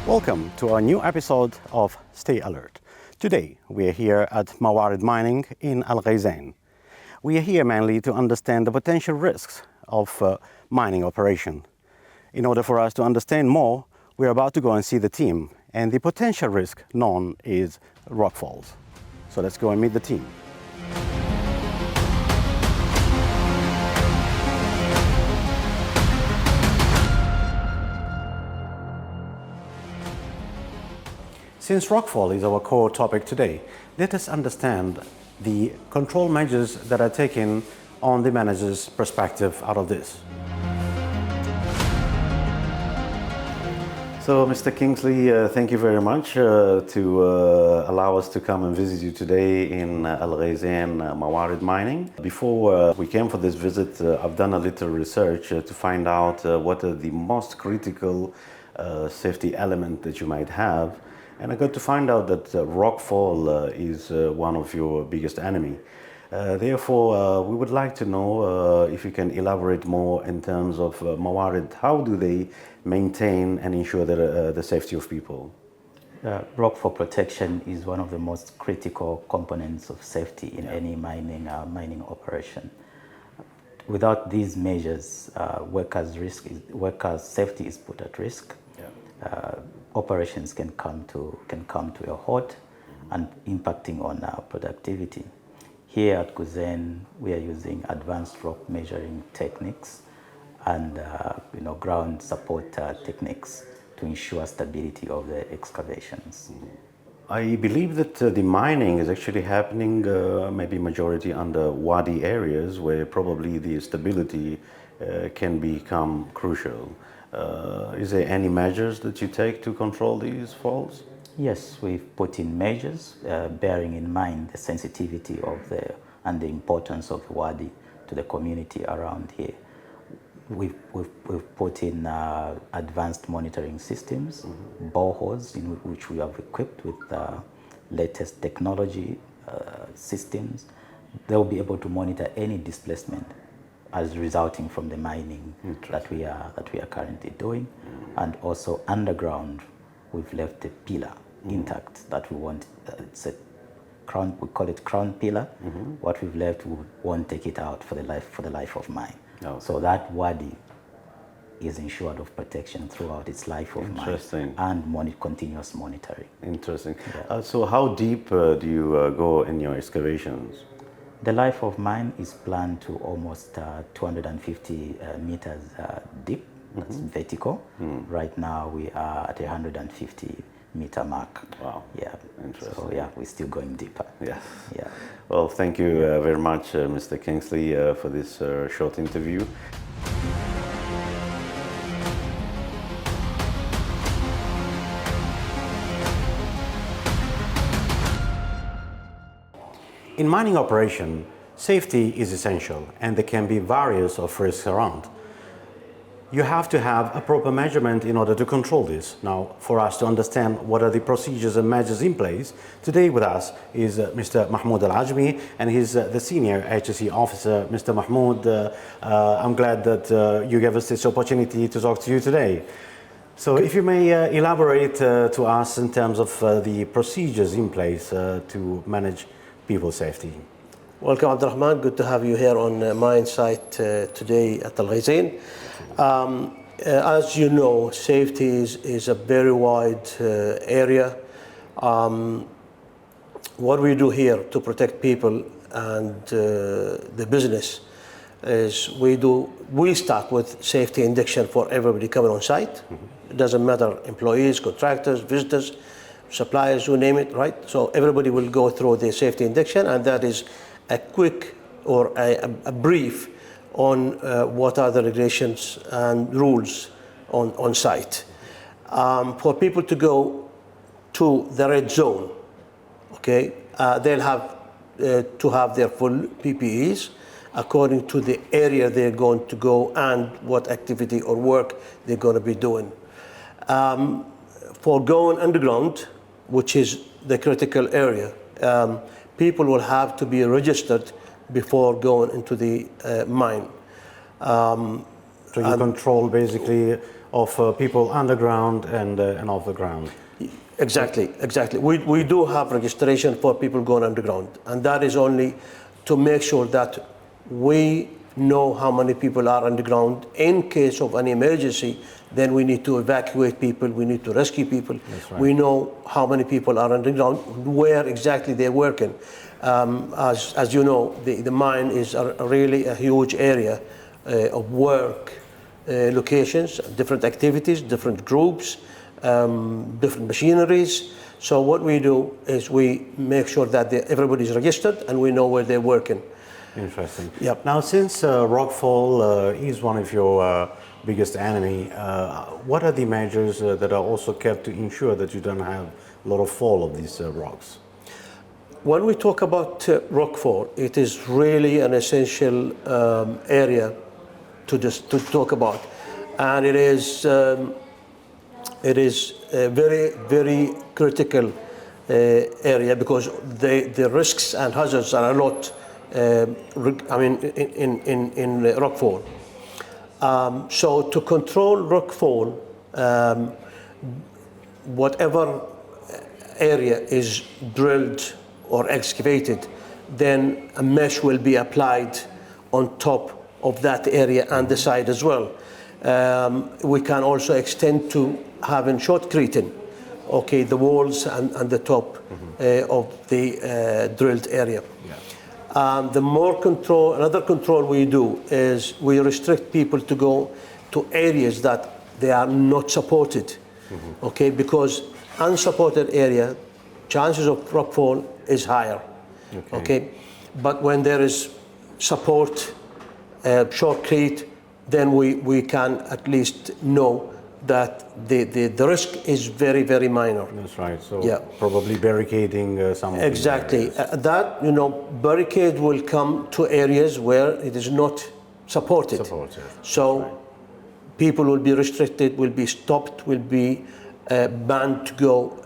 Welcome to our new episode of Stay Alert. Today we are here at Mawarid Mining in AlGizayn. We are here mainly to understand the potential risks of mining operation. In order for us to understand more, we are about to go and see the team, and the potential risk known is rockfalls. So let's go and meet the team. Since rockfall is our core topic today, let us understand the control measures that are taken on the manager's perspective out of this. So, Mr. Kingsley, thank you very much to allow us to come and visit you today in AlGizayn Mawarid Mining. Before we came for this visit, I've done a little research to find out what are the most critical safety elements that you might have. And I got to find out that rockfall is one of your biggest enemy. Therefore, we would like to know if you can elaborate more in terms of Mawarid. How do they maintain and ensure the safety of people? Rockfall protection is one of the most critical components of safety in any mining operation. Without these measures, workers' safety is put at risk. Operations can come to a halt and impacting on our productivity. Here at Ghizayn, we are using advanced rock measuring techniques and ground support techniques to ensure stability of the excavations. I believe that the mining is actually happening maybe majority under wadi areas where probably the stability can become crucial. Is there any measures that you take to control these falls? Yes, we've put in measures bearing in mind the sensitivity of and the importance of wadi to the community around here. We've put in advanced monitoring systems, boreholes in which we have equipped with latest technology systems. They'll be able to monitor any displacement as resulting from the mining that we are currently doing. And also underground, we've left the pillar intact that we want. It's a crown, we call it crown pillar. What we've left, we won't take it out for the life of mine. Okay. So that wadi is ensured of protection throughout its life of mine and continuous monitoring. Interesting. Yeah. So how deep do you go in your excavations? The life of mine is planned to almost 250 meters deep. That's vertical. Right now we are at 150-meter mark. Wow. Yeah. Interesting. So yeah, we're still going deeper. Yes. Yeah. Well, thank you very much, Mr. Kingsley, for this short interview. In mining operation, safety is essential and there can be various of risks around. You have to have a proper measurement in order to control this. Now, for us to understand what are the procedures and measures in place, today with us is Mr. Mahmoud Al-Ajmi, and he's the senior HSE officer. Mr. Mahmoud, I'm glad that you gave us this opportunity to talk to you today. So if you may elaborate to us in terms of the procedures in place to manage people's safety. Welcome, Abdurrahman. Good to have you here on mine site today at AlGizayn. As you know, safety is a very wide area. What we do here to protect people and the business is we start with safety induction for everybody coming on site. It doesn't matter, employees, contractors, visitors. suppliers, you name it, right? So everybody will go through the safety induction, and that is a quick or a brief on what are the regulations and rules on site. For people to go to the red zone, okay, they'll have to have their full PPEs according to the area they're going to go and what activity or work they're going to be doing. For going underground, which is the critical area, people will have to be registered before going into the mine. So you control basically of people underground and off the ground. Exactly. We do have registration for people going underground, and that is only to make sure that we know how many people are underground. In case of an emergency, then we need to evacuate people, we need to rescue people. That's right. We know how many people are underground, where exactly they're working. As you know, the mine is really a huge area of work locations, different activities, different groups, different machineries. So what we do is we make sure that everybody's registered and we know where they're working. Interesting. Yep. Now, since Rockfall is one of your biggest enemy, what are the measures that are also kept to ensure that you don't have a lot of fall of these rocks? When we talk about rockfall, it is really an essential area to talk about, and it is a very, very critical area because the risks and hazards are a lot. I mean, in rockfall. So to control rockfall, whatever area is drilled or excavated, then a mesh will be applied on top of that area and the side as well. We can also extend to having shotcreting, okay, the walls and the top of the drilled area. Yeah. The more control, another control we do is we restrict people to go to areas that they are not supported, okay, because unsupported area, chances of rockfall is higher, okay. But when there is support, shotcrete, then we can at least know that the risk is very, very minor. That's right. So yeah, probably barricading some of exactly. That, you know, barricade will come to areas where it is not supported. So right, people will be restricted, will be stopped, will be banned to go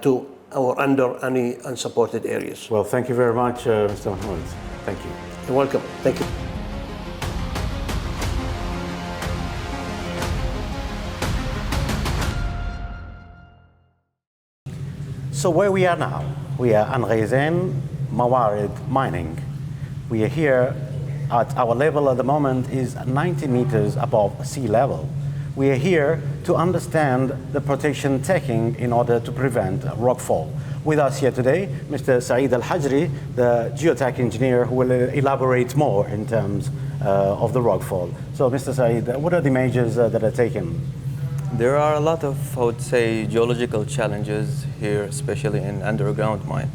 to or under any unsupported areas. Well, thank you very much, Mr. Mahmoud. Thank you. You're welcome. Thank you. So where we are now, we are AlGizayn Mining. We are here at our level at the moment is 90 meters above sea level. We are here to understand the protection taking in order to prevent rockfall. With us here today, Mr. Saeed Al-Hajri, the geotech engineer, who will elaborate more in terms of the rockfall. So, Mr. Saeed, what are the measures that are taken? There are a lot of, I would say, geological challenges here, especially in underground mine.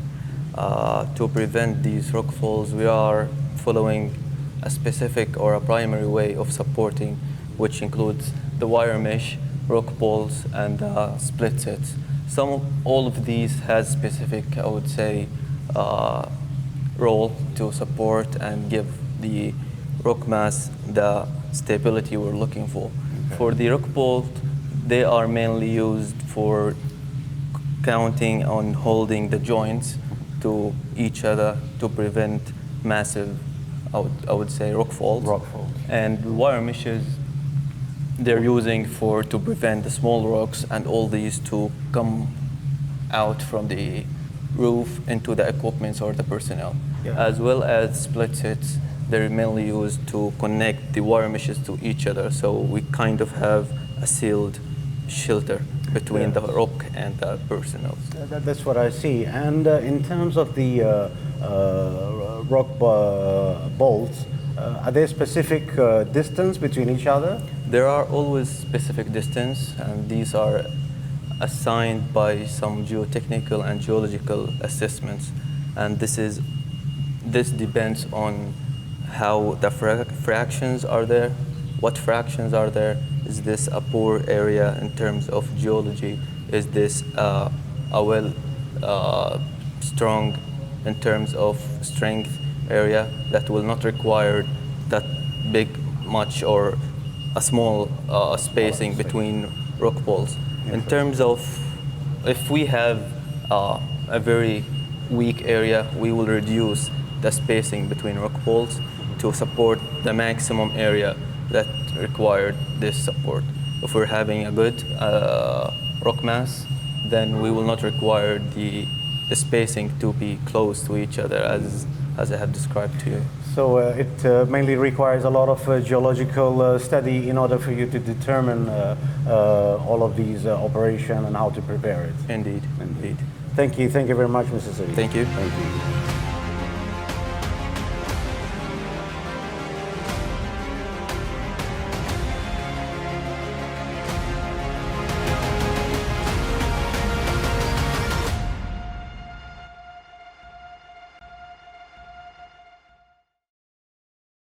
To prevent these rockfalls, we are following a specific or a primary way of supporting, which includes the wire mesh, rock poles, and split sets. All of these has specific, I would say, role to support and give the rock mass the stability we're looking for. Okay. For the rock poles, they are mainly used for counting on holding the joints to each other to prevent massive, I would say, rockfalls. And wire meshes, they're using to prevent the small rocks and all these to come out from the roof into the equipment or the personnel. Yeah. As well as split sets, they're mainly used to connect the wire meshes to each other. So we kind of have a sealed shelter between the rock and the personnel. That's what I see. And in terms of the rock bolts, are there specific distance between each other? There are always specific distance, and these are assigned by some geotechnical and geological assessments, and this depends on how the fractions are there, what fractions are there. Is this a poor area in terms of geology? Is this a well strong in terms of strength area that will not require that big much or a small spacing between rock pools? In terms of if we have a very weak area, we will reduce the spacing between rock pools to support the maximum area that required this support. If we're having a good rock mass, then we will not require the spacing to be close to each other as I have described to you. So it mainly requires a lot of geological study in order for you to determine all of these operations and how to prepare it. Indeed, indeed. Thank you very much, Mr. Saeed. Thank you. Thank you.